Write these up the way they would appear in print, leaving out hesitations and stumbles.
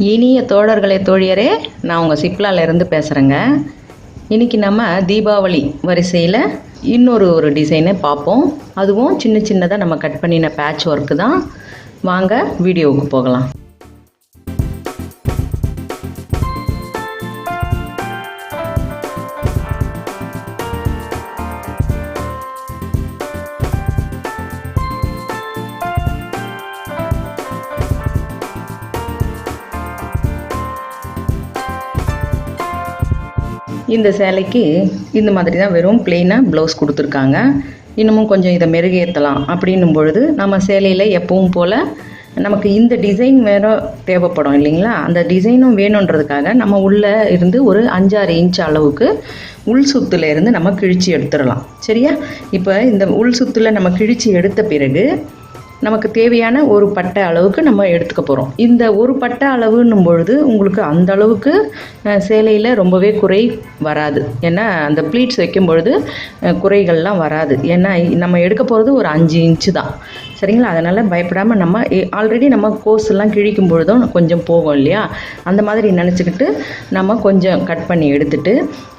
இனிய தோழர்களே தோழியரே, நான் உங்கள் சிப்லாலேருந்து பேசுகிறேங்க. இன்றைக்கி நம்ம தீபாவளி வரிசையில் இன்னொரு டிசைனை பார்ப்போம். அதுவும் சின்ன சின்னதாக நம்ம கட் பண்ணின பேட்ச் ஒர்க்கு தான். வாங்க வீடியோவுக்கு போகலாம். இந்த சேலைக்கு இந்த மாதிரி தான் வெறும் பிளெயினாக ப்ளவுஸ் கொடுத்துருக்காங்க. இன்னமும் கொஞ்சம் இதை மெருகேற்றலாம் அப்படின்னும் பொழுது நம்ம சேலையில் எப்பவும் போல் நமக்கு இந்த டிசைன் வேறு தேவைப்படும் இல்லைங்களா? அந்த டிசைனும் வேணுன்றதுக்காக நம்ம உள்ளே இருந்து ஒரு 5-6 இன்ச் அளவுக்கு உள் சுத்தில் இருந்து நம்ம கிழிச்சு எடுத்துடலாம். சரியா? இப்போ இந்த உள் சுத்தில் நம்ம கிழிச்சு எடுத்த பிறகு நமக்கு தேவையான ஒரு பட்டை அளவுக்கு நம்ம எடுத்துக்க போகிறோம். இந்த ஒரு பட்டை அளவுன்னும் பொழுது உங்களுக்கு அந்த அளவுக்கு சேலையில் ரொம்பவே குறை வராது. ஏன்னா அந்த ப்ளீட்ஸ் வைக்கும் பொழுது குறைகள்லாம் வராது. ஏன்னா நம்ம எடுக்க போகிறது ஒரு 5 இன்ச்சு தான். சரிங்களா? அதனால் பயப்படாமல் நம்ம ஆல்ரெடி நம்ம கோர்ஸ் எல்லாம் கிழிக்கும் பொழுதும் கொஞ்சம் போகும் இல்லையா? அந்த மாதிரி நினச்சிக்கிட்டு நம்ம கொஞ்சம் கட் பண்ணி எடுத்துகிட்டு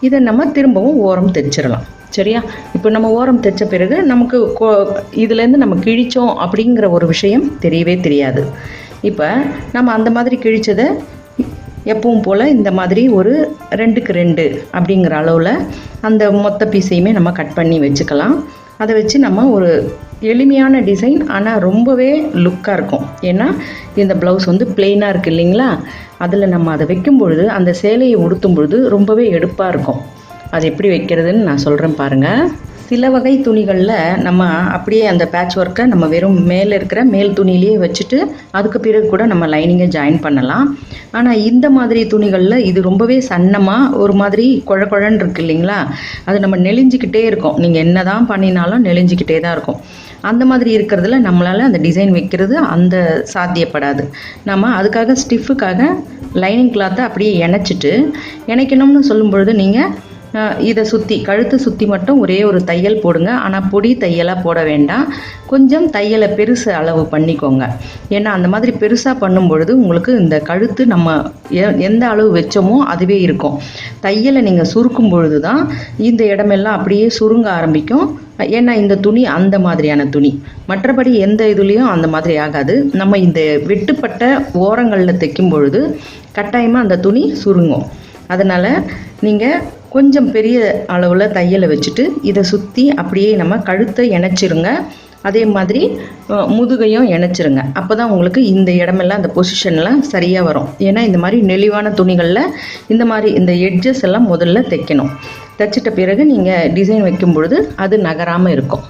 இதை நம்ம திரும்பவும் ஓரம் தைச்சிடலாம். சரியா? இப்போ நம்ம ஓரம் தைச்ச பிறகு நமக்கு இதுலேருந்து நம்ம கிழித்தோம் அப்படிங்கிற ஒரு விஷயம் தெரியவே தெரியாது. இப்போ நம்ம அந்த மாதிரி கிழித்ததை எப்பவும் போல் இந்த மாதிரி ஒரு 2க்கு 2 அப்படிங்கிற அளவில் அந்த மொத்த பீஸையுமே நம்ம கட் பண்ணி வச்சுக்கலாம். அதை வச்சு நம்ம ஒரு எளிமையான டிசைன், ஆனால் ரொம்பவே லுக்காக இருக்கும். ஏன்னா இந்த ப்ளவுஸ் வந்து பிளெயினாக இருக்குது இல்லைங்களா? அதில் நம்ம அதை வைக்கும் பொழுது அந்த சேலையை உடுத்தும் பொழுது ரொம்பவே எடுப்பாக இருக்கும். அது எப்படி வைக்கிறதுன்னு நான் சொல்கிறேன் பாருங்கள். சில வகை துணிகளில் நம்ம அப்படியே அந்த பேட்ச் ஒர்க்கை நம்ம வெறும் மேலே இருக்கிற மேல் துணியிலேயே வச்சுட்டு அதுக்கு பிறகு கூட நம்ம லைனிங்கை ஜாயின் பண்ணலாம். ஆனால் இந்த மாதிரி துணிகளில் இது ரொம்பவே சன்னமாக ஒரு மாதிரி குழன்னு இருக்குது இல்லைங்களா? அது நம்ம நெளிஞ்சிக்கிட்டே இருக்கும். நீங்கள் என்ன தான் பண்ணினாலும் நெளிஞ்சிக்கிட்டே தான் இருக்கும். அந்த மாதிரி இருக்கிறதுல நம்மளால் அந்த டிசைன் வைக்கிறது அந்த சாத்தியப்படாது. நம்ம அதுக்காக ஸ்டிஃபுக்காக லைனிங் கிளாத்தை அப்படியே இணைக்கணும்னு சொல்லும் பொழுது நீங்கள் இதை சுற்றி கழுத்தை சுற்றி மட்டும் ஒரே ஒரு தையல் போடுங்க. ஆனால் பொடி தையலாக போட வேண்டாம். கொஞ்சம் தையலை பெருசு அளவு பண்ணிக்கோங்க. ஏன்னா அந்த மாதிரி பெருசாக பண்ணும் பொழுது உங்களுக்கு இந்த கழுத்து நம்ம எந்த அளவு வச்சோமோ அதுவே இருக்கும். தையலை நீங்கள் சுருக்கும் பொழுது தான் இந்த இடமெல்லாம் அப்படியே சுருங்க ஆரம்பிக்கும். ஏன்னா இந்த துணி அந்த மாதிரியான துணி. மற்றபடி எந்த இதுலேயும் அந்த மாதிரி ஆகாது. நம்ம இந்த வெட்டுப்பட்ட ஓரங்களில் தைக்கும் பொழுது கட்டாயமாக அந்த துணி சுருங்கும். அதனால் நீங்கள் கொஞ்சம் பெரிய அளவில் தையலை வச்சுட்டு இதை சுற்றி அப்படியே நம்ம கழுத்தை இணைச்சிருங்க. அதே மாதிரி முதுகையும் இணைச்சிருங்க. அப்போ தான் உங்களுக்கு இந்த இடமெல்லாம் அந்த பொசிஷன்லாம் சரியாக வரும். ஏன்னா இந்த மாதிரி நெளிவான துணிகளில் இந்த மாதிரி இந்த எட்ஜஸ் எல்லாம் முதல்ல தைக்கணும். தைச்சிட்ட பிறகு நீங்கள் டிசைன் வைக்கும் பொழுது அது நகராமல் இருக்கும்.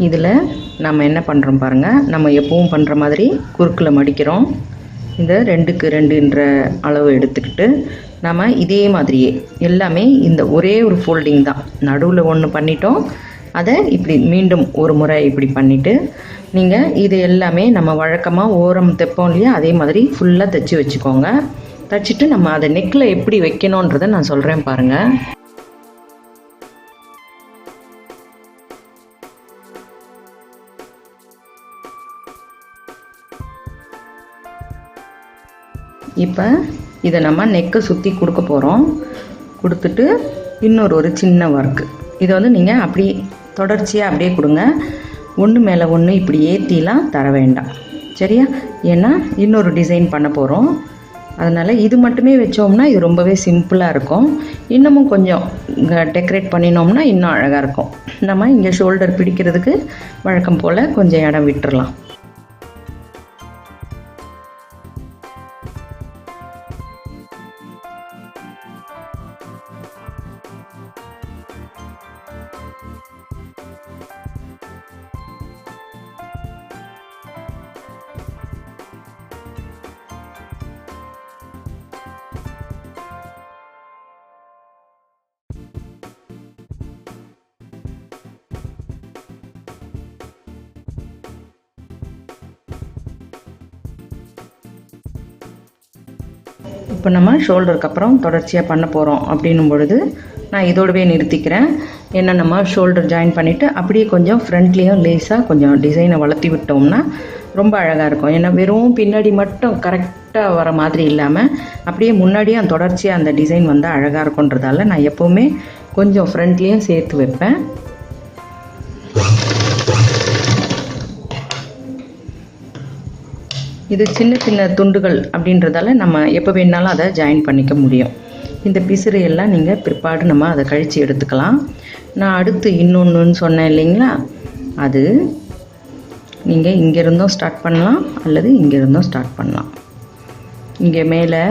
இதில் நம்ம என்ன பண்ணுறோம் பாருங்கள். நம்ம எப்பவும் பண்ணுற மாதிரி குறுக்கில் மடிக்கிறோம். இந்த 2க்கு 2ன்ற அளவு எடுத்துக்கிட்டு நம்ம இதே மாதிரியே எல்லாமே இந்த ஒரே ஒரு ஃபோல்டிங் தான். நடுவில் ஒன்று பண்ணிட்டோம். அதை இப்படி மீண்டும் ஒரு முறை இப்படி பண்ணிவிட்டு நீங்கள் இது எல்லாமே நம்ம வழக்கமாக ஓரம் தைப்போம் இல்லையா? அதே மாதிரி ஃபுல்லாக தைச்சி வச்சுக்கோங்க. தைச்சிட்டு நம்ம அதை நெக்கில் எப்படி வைக்கணுன்றதை நான் சொல்கிறேன் பாருங்கள். இப்போ இதை நம்ம நெக்கை சுற்றி கொடுக்க போகிறோம். கொடுத்துட்டு ஒரு சின்ன ஒர்க்கு இதை வந்து நீங்கள் அப்படியே தொடர்ச்சியாக அப்படியே கொடுங்க. ஒன்று மேலே ஒன்று இப்படி ஏற்றிலாம் தர வேண்டாம், சரியா? ஏன்னா இன்னொரு டிசைன் பண்ண போகிறோம். அதனால் இது மட்டுமே வச்சோம்னா இது ரொம்பவே சிம்பிளாக இருக்கும். இன்னமும் கொஞ்சம் டெக்கரேட் பண்ணினோம்னா இன்னும் அழகாக இருக்கும். நம்ம இங்கே ஷோல்டர் பிடிக்கிறதுக்கு வழக்கம் போல் கொஞ்சம் இடம் விட்டுறலாம். இப்போ நம்ம ஷோல்டருக்கு அப்புறம் தொடர்ச்சியாக பண்ண போகிறோம் அப்படின்னும் பொழுது நான் இதோடவே நிறுத்திக்கிறேன். ஏன்னா நம்ம ஷோல்டர் ஜாயின் பண்ணிவிட்டு அப்படியே கொஞ்சம் ஃப்ரண்ட்லேயும் லேஸாக கொஞ்சம் டிசைனை வளர்த்தி விட்டோம்னா ரொம்ப அழகாக இருக்கும். ஏன்னா வெறும் பின்னாடி மட்டும் கரெக்டாக வர மாதிரி இல்லாமல் அப்படியே முன்னாடியே தொடர்ச்சியாக அந்த டிசைன் வந்தால் அழகாக இருக்குன்றதால நான் எப்போவுமே கொஞ்சம் ஃப்ரண்ட்லேயும் சேர்த்து வைப்பேன். இது சின்ன சின்ன துண்டுகள் அப்படின்றதால நம்ம எப்போ வேணாலும் அதை ஜாயின் பண்ணிக்க முடியும். இந்த பிசுறு எல்லாம் நீங்கள் பிற்பாடு நம்ம அதை கழித்து எடுத்துக்கலாம். நான் அடுத்து இன்னொன்றுன்னு சொன்னேன் இல்லைங்களா, அது நீங்கள் இங்கேருந்தும் ஸ்டார்ட் பண்ணலாம் அல்லது இங்கேருந்தும் ஸ்டார்ட் பண்ணலாம். இங்கே மேலே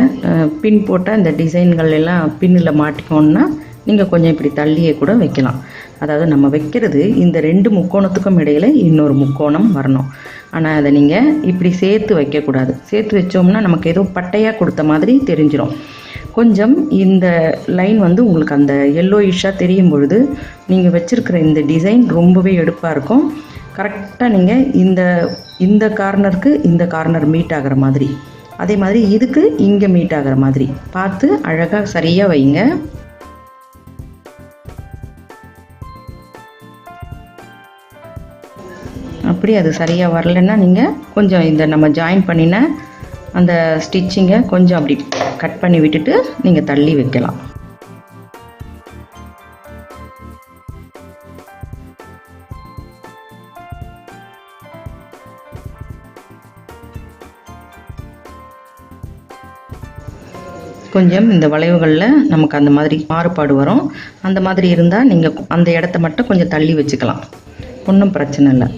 பின் போட்ட இந்த டிசைன்கள் எல்லாம் பின்னில் மாட்டிக்கோன்னா நீங்கள் கொஞ்சம் இப்படி தள்ளியே கூட வைக்கலாம். அதாவது நம்ம வைக்கிறது இந்த 2 முக்கோணத்துக்கும் இடையில் இன்னொரு முக்கோணம் வரணும். ஆனால் அதை நீங்கள் இப்படி சேர்த்து வைக்கக்கூடாது. சேர்த்து வச்சோம்னா நமக்கு ஏதோ பட்டையாக கொடுத்த மாதிரி தெரிஞ்சிடும். கொஞ்சம் இந்த லைன் வந்து உங்களுக்கு அந்த எல்லோயிஷாக தெரியும் பொழுது நீங்கள் வச்சுருக்கிற இந்த டிசைன் ரொம்பவே எடுப்பாக இருக்கும். கரெக்டாக நீங்கள் இந்த கார்னருக்கு இந்த கார்னர் மீட் ஆகிற மாதிரி, அதே மாதிரி இதுக்கு இங்கே மீட் ஆகிற மாதிரி பார்த்து அழகாக சரியாக வைங்க. அப்படி அது சரியாக வரலைன்னா நீங்கள் கொஞ்சம் இந்த நம்ம ஜாயின் பண்ணின அந்த ஸ்டிச்சிங்கை கொஞ்சம் அப்படி கட் பண்ணி விட்டுட்டு நீங்கள் தள்ளி வைக்கலாம். கொஞ்சம் இந்த வளைவுகளில் நமக்கு அந்த மாதிரி மாறுபாடு வரும். அந்த மாதிரி இருந்தால் நீங்கள் அந்த இடத்த மட்டும் கொஞ்சம் தள்ளி வச்சுக்கலாம், ஒன்றும் பிரச்சனை இல்லை.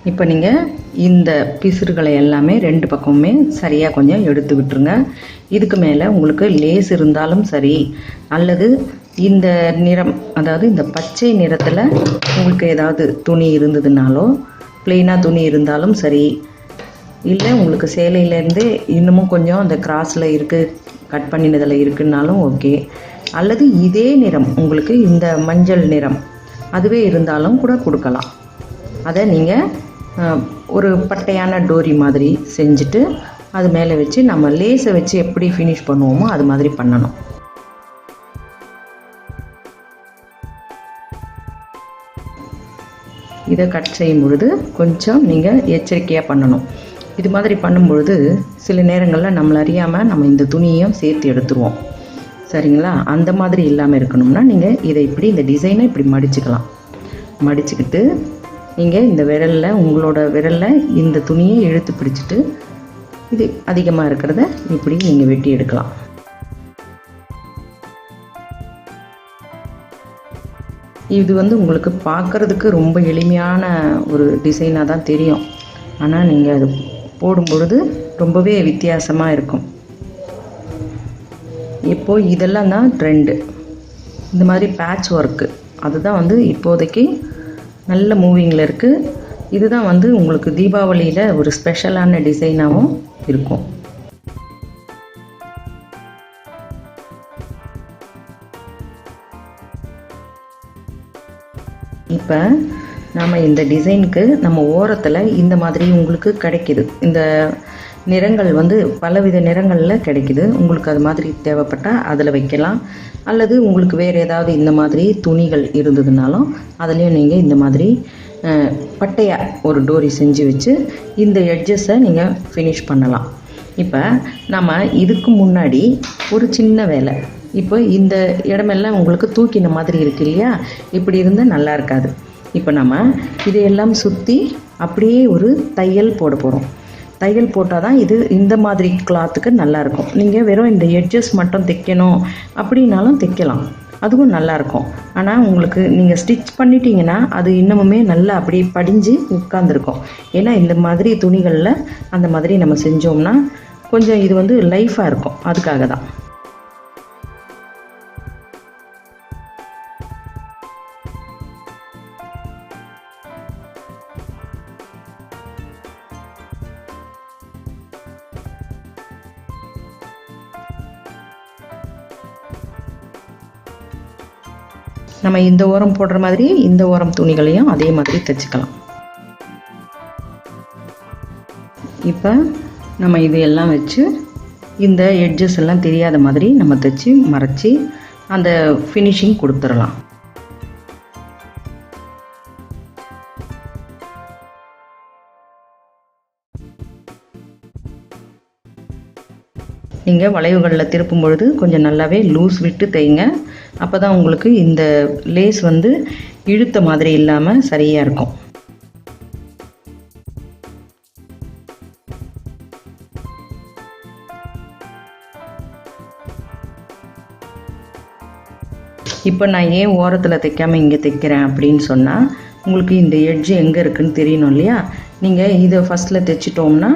இப்போ நீங்கள் இந்த பிசுறுகளை எல்லாமே 2 பக்கமுமே சரியாக கொஞ்சம் எடுத்து விட்டுருங்க. இதுக்கு மேலே உங்களுக்கு லேஸ் இருந்தாலும் சரி, அல்லது இந்த நிறம், அதாவது இந்த பச்சை நிறத்தில் உங்களுக்கு ஏதாவது துணி இருந்ததுனாலோ, பிளெயினாக துணி இருந்தாலும் சரி, இல்லை உங்களுக்கு சேலையிலேருந்தே இன்னமும் கொஞ்சம் அந்த கிராஸில் இருக்குது, கட் பண்ணினதில் இருக்குன்னாலும் ஓகே. அல்லது இதே நிறம் உங்களுக்கு இந்த மஞ்சள் நிறம் அதுவே இருந்தாலும் கூட கொடுக்கலாம். அதை நீங்கள் ஒரு பட்டையான டோரி மாதிரி செஞ்சுட்டு அது மேலே வச்சு நம்ம லேஸை வச்சு எப்படி ஃபினிஷ் பண்ணுவோமோ அது மாதிரி பண்ணணும். இதை கட் செய்யும் பொழுது கொஞ்சம் நீங்கள் எச்சரிக்கையாக பண்ணணும். இது மாதிரி பண்ணும்பொழுது சில நேரங்களில் நம்மளை அறியாமல் நம்ம இந்த துணியையும் சேர்த்து எடுத்துருவோம், சரிங்களா? அந்த மாதிரி இல்லாமல் இருக்கணும்னா நீங்கள் இதை இப்படி இந்த டிசைனை இப்படி மடிச்சுக்கலாம். மடிச்சுக்கிட்டு நீங்கள் இந்த விரலில், உங்களோட விரலில் இந்த துணியை இழுத்து பிடிச்சிட்டு இது அதிகமாக இருக்கிறத இப்படி நீங்கள் வெட்டி எடுக்கலாம். இது வந்து உங்களுக்கு பார்க்குறதுக்கு ரொம்ப எளிமையான ஒரு டிசைனாக தான் தெரியும். ஆனால் நீங்கள் அது போடும் பொழுது ரொம்பவே வித்தியாசமாக இருக்கும். இப்போது இதெல்லாம் தான் ட்ரெண்டு. இந்த மாதிரி பேட்ச் ஒர்க்கு அதுதான் வந்து இப்போதைக்கு நல்ல மூவிங்கில் இருக்குது. இதுதான் வந்து உங்களுக்கு தீபாவளியில் ஒரு ஸ்பெஷலான டிசைனாகவும் இருக்கும். இப்போ நம்ம இந்த டிசைனுக்கு நம்ம ஓரத்தில் இந்த மாதிரி உங்களுக்கு கிடைக்கிது. இந்த நிறங்கள் வந்து பலவித நிறங்களில் கிடைக்கிது. உங்களுக்கு அது மாதிரி தேவைப்பட்டால் அதில் வைக்கலாம். அல்லது உங்களுக்கு வேறு ஏதாவது இந்த மாதிரி துணிகள் இருந்ததுனாலும் அதுலேயும் நீங்கள் இந்த மாதிரி பட்டையாக ஒரு டோரி செஞ்சு வச்சு இந்த எட்ஜஸை நீங்கள் ஃபினிஷ் பண்ணலாம். இப்போ நம்ம இதுக்கு முன்னாடி ஒரு சின்ன வேலை, இப்போ இந்த இடமெல்லாம் உங்களுக்கு தூக்கின மாதிரி இருக்கு இல்லையா, இப்படி இருந்தால் நல்லா இருக்காது. இப்போ நம்ம இதையெல்லாம் சுற்றி அப்படியே ஒரு தையல் போட போகிறோம். தையல் போட்டால் தான் இது இந்த மாதிரி கிளாத்துக்கு நல்லாயிருக்கும். நீங்கள் வெறும் இந்த எட்ஜஸ் மட்டும் தைக்கணும் அப்படின்னாலும் தைக்கலாம், அதுவும் நல்லாயிருக்கும். ஆனால் உங்களுக்கு நீங்கள் ஸ்டிச் பண்ணிட்டீங்கன்னா அது இன்னமுமே நல்லா அப்படியே படிஞ்சு உட்காந்துருக்கும். ஏன்னா இந்த மாதிரி துணிகளில் அந்த மாதிரி நம்ம செஞ்சோம்னா கொஞ்சம் இது வந்து லைஃபாக இருக்கும். அதுக்காக தான். நம்ம இந்த ஓரம் போடுற மாதிரி இந்த ஓரம் துணிகளையும் அதே மாதிரி தைச்சிக்கலாம். இப்போ நம்ம இதையெல்லாம் வச்சு இந்த எட்ஜஸ் எல்லாம் தெரியாத மாதிரி நம்ம தைச்சி மறைச்சி அந்த ஃபினிஷிங் கொடுத்துடலாம். நீங்கள் வளைவுகளில் திருப்பும் பொழுது கொஞ்சம் நல்லாவே லூஸ் விட்டு தைங்க. அப்போ தான் உங்களுக்கு இந்த லேஸ் வந்து இழுத்த மாதிரி இல்லாமல் சரியாக இருக்கும். இப்போ நான் ஏன் ஓரத்தில் தைக்காமல் இங்கே தைக்கிறேன் அப்படின்னு சொன்னால், உங்களுக்கு இந்த எட்ஜு எங்கே இருக்குதுன்னு தெரியணும் இல்லையா. நீங்கள் இதை ஃபஸ்ட்டில் தைச்சிட்டோம்னா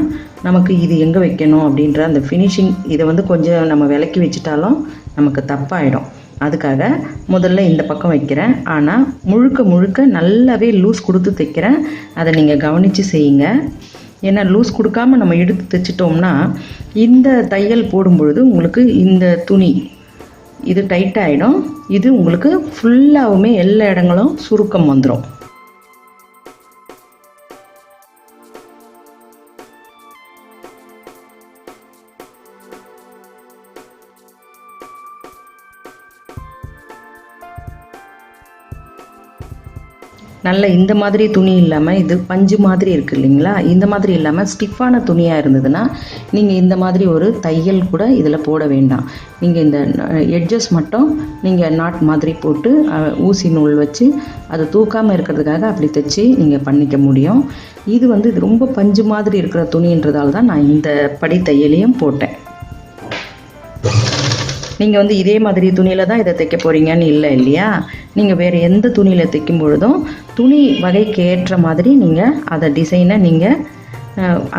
நமக்கு இது எங்கே வைக்கணும் அப்படின்ற அந்த ஃபினிஷிங் இதை வந்து கொஞ்சம் நம்ம விலக்கி வச்சுட்டாலும் நமக்கு தப்பாயிடும். அதுக்காக முதல்ல இந்த பக்கம் வைக்கிறேன். ஆனால் முழுக்க முழுக்க நல்லாவே லூஸ் கொடுத்து தைக்கிறேன். அதை நீங்கள் கவனித்து செய்யுங்க. ஏன்னா லூஸ் கொடுக்காமல் நம்ம எடுத்து தைச்சிட்டோம்னா இந்த தையல் போடும்பொழுது உங்களுக்கு இந்த துணி இது டைட்டாகிடும். இது உங்களுக்கு ஃபுல்லாகவுமே எல்லா இடங்களும் சுருக்கம் வந்துடும். நல்ல இந்த மாதிரி துணி இல்லாமல் இது பஞ்சு மாதிரி இருக்குது இல்லைங்களா, இந்த மாதிரி இல்லாமல் ஸ்டிஃபான துணியாக இருந்ததுன்னா நீங்கள் இந்த மாதிரி ஒரு தையல் கூட இதில் போட வேண்டாம். நீங்கள் இந்த எட்ஜஸ் மட்டும் நீங்கள் நாட் மாதிரி போட்டு ஊசி நூல் வச்சு அதை தூக்காமல் இருக்கிறதுக்காக அப்படி தைச்சி நீங்கள் பண்ணிக்க முடியும். இது வந்து இது ரொம்ப பஞ்சு மாதிரி இருக்கிற துணின்றதால தான் நான் இந்த படி தையலையும் போட்டேன். நீங்கள் வந்து இதே மாதிரி துணியில் தான் இதை தைக்க போகிறீங்கன்னு இல்லை இல்லையா. நீங்கள் வேறு எந்த துணியில் தைக்கும் பொழுதும் துணி வகைக்கு ஏற்ற மாதிரி நீங்கள் அதை டிசைனை நீங்கள்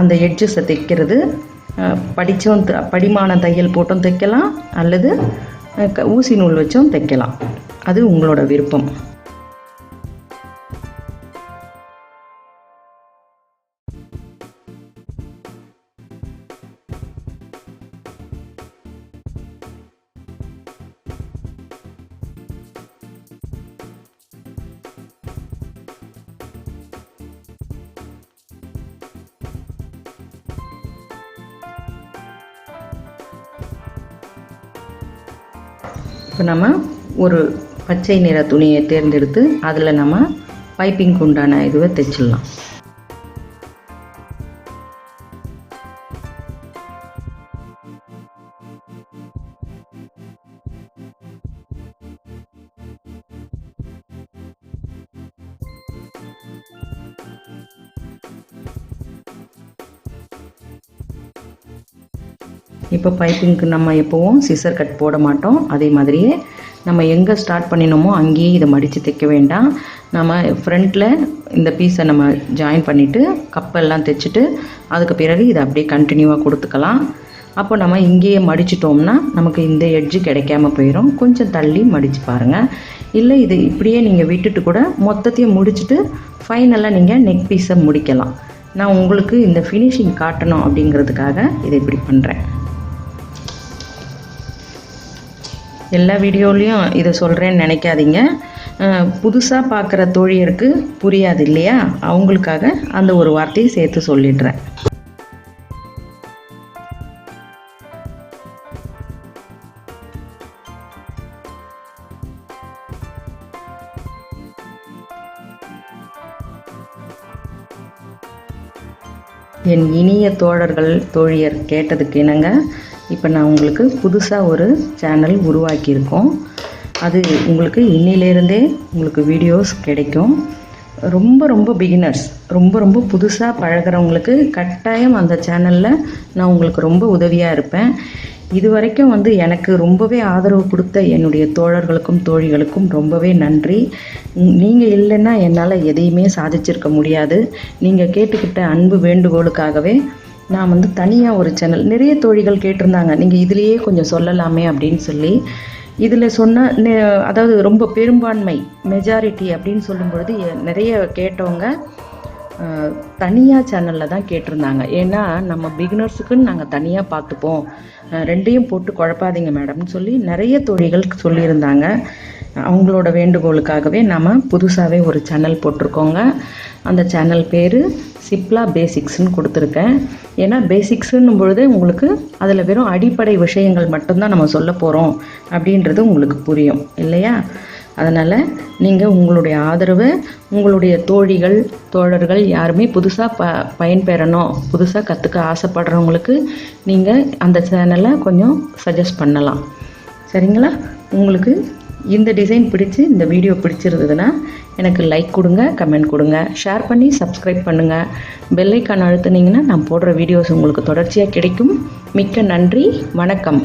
அந்த எட்ஜஸை தைக்கிறது படிமான தையல் போட்டும் தைக்கலாம், அல்லது ஊசி நூல் வச்சும் தைக்கலாம். அது உங்களோட விருப்பம். இப்போ நம்ம ஒரு பச்சை நிற துணியை தேர்ந்தெடுத்து அதில் நம்ம பைப்பிங்க்கு உண்டான இதுவை தைச்சிடலாம். இப்போ பைப்பிங்க்கு நம்ம எப்போவும் சிசர் கட் போட மாட்டோம். அதே மாதிரியே நம்ம எங்கே ஸ்டார்ட் பண்ணினோமோ அங்கேயே இதை மடித்து தைக்க வேண்டாம். நம்ம ஃப்ரண்ட்டில் இந்த பீஸை நம்ம ஜாயின் பண்ணிவிட்டு கப்பெல்லாம் தைச்சிட்டு அதுக்கு பிறகு இதை அப்படியே கண்டினியூவாக கொடுத்துக்கலாம். அப்போ நம்ம இங்கேயே மடிச்சிட்டோம்னா நமக்கு இந்த எட்ஜு கிடைக்காம போயிடும். கொஞ்சம் தள்ளி மடித்து பாருங்கள். இல்லை இது இப்படியே நீங்கள் விட்டுட்டு கூட மொத்தத்தையும் முடிச்சுட்டு ஃபைனலாக நீங்கள் நெக் பீஸை முடிக்கலாம். நான் உங்களுக்கு இந்த ஃபினிஷிங் காட்டணும் அப்படிங்கிறதுக்காக இதை இப்படி பண்ணுறேன். எல்லா வீடியோலையும் இதை சொல்கிறேன்னு நினைக்காதீங்க. புதுசாக பார்க்குற தோழியருக்கு புரியாது இல்லையா, அவங்களுக்காக அந்த ஒரு வார்த்தையை சேர்த்து சொல்லிடுறேன். என் இனிய தோழர்கள் தோழியர் கேட்டதுக்கு இணங்க இப்போ நான் உங்களுக்கு புதுசாக ஒரு சேனல் உருவாக்கியிருக்கோம். அது உங்களுக்கு இன்னிலேருந்தே உங்களுக்கு வீடியோஸ் கிடைக்கும். ரொம்ப பிகினர்ஸ், ரொம்ப புதுசாக பழகிறவங்களுக்கு கட்டாயம் அந்த சேனலில் நான் உங்களுக்கு ரொம்ப உதவியாக இருப்பேன். இது வரைக்கும் எனக்கு ரொம்பவே ஆதரவு கொடுத்த என்னுடைய தோழர்களுக்கும் தோழிகளுக்கும் ரொம்பவே நன்றி. நீங்கள் இல்லைன்னா என்னால் எதையுமே சாதிச்சிருக்க முடியாது. நீங்கள் கேட்டுக்கிட்ட அன்பு வேண்டுகோளுக்காகவே நான் தனியாக ஒரு சேனல், நிறைய தோழிகள் கேட்டிருந்தாங்க நீங்கள் இதிலேயே கொஞ்சம் சொல்லலாமே அப்படின்னு சொல்லி. இதில் சொன்ன அதாவது ரொம்ப பெரும்பான்மை மெஜாரிட்டி அப்படின்னு சொல்லும் பொழுது நிறைய கேட்டவங்க தனியாக சேனலில் தான் கேட்டிருந்தாங்க. ஏன்னா நம்ம பிகினர்ஸுக்குன்னு நாங்கள் தனியாக பார்த்துப்போம், ரெண்டையும் போட்டு குழப்பாதீங்க மேடம்னு சொல்லி நிறைய தோழிகள் சொல்லியிருந்தாங்க. அவங்களோட வேண்டுகோளுக்காகவே நாம் புதுசாகவே ஒரு சேனல் போட்டிருக்கோங்க. அந்த சேனல் பேர் சிப்லா பேசிக்ஸ்ன்னு கொடுத்துருக்கேன். ஏன்னா பேசிக்ஸுன்னும் பொழுது உங்களுக்கு அதில் வெறும் அடிப்படை விஷயங்கள் மட்டும்தான் நம்ம சொல்ல போகிறோம் அப்படின்றது உங்களுக்கு புரியும் இல்லையா. அதனால் நீங்கள் உங்களுடைய ஆதரவை உங்களுடைய தோழிகள் தோழர்கள் யாருமே புதுசாக பயன்பெறணும், புதுசாக கற்றுக்க ஆசைப்படுறவங்களுக்கு நீங்கள் அந்த சேனலை கொஞ்சம் சஜஸ்ட் பண்ணலாம். சரிங்களா? உங்களுக்கு இந்த டிசைன் பிடிச்சி இந்த வீடியோ பிடிச்சிருந்ததுன்னா எனக்கு லைக் கொடுங்க, கமெண்ட் கொடுங்க, ஷேர் பண்ணி சப்ஸ்கிரைப் பண்ணுங்கள். பெல் ஐக்கான் அழுத்துனீங்கன்னா நான் போடுற வீடியோஸ் உங்களுக்கு தொடர்ச்சியாக கிடைக்கும். மிக்க நன்றி, வணக்கம்.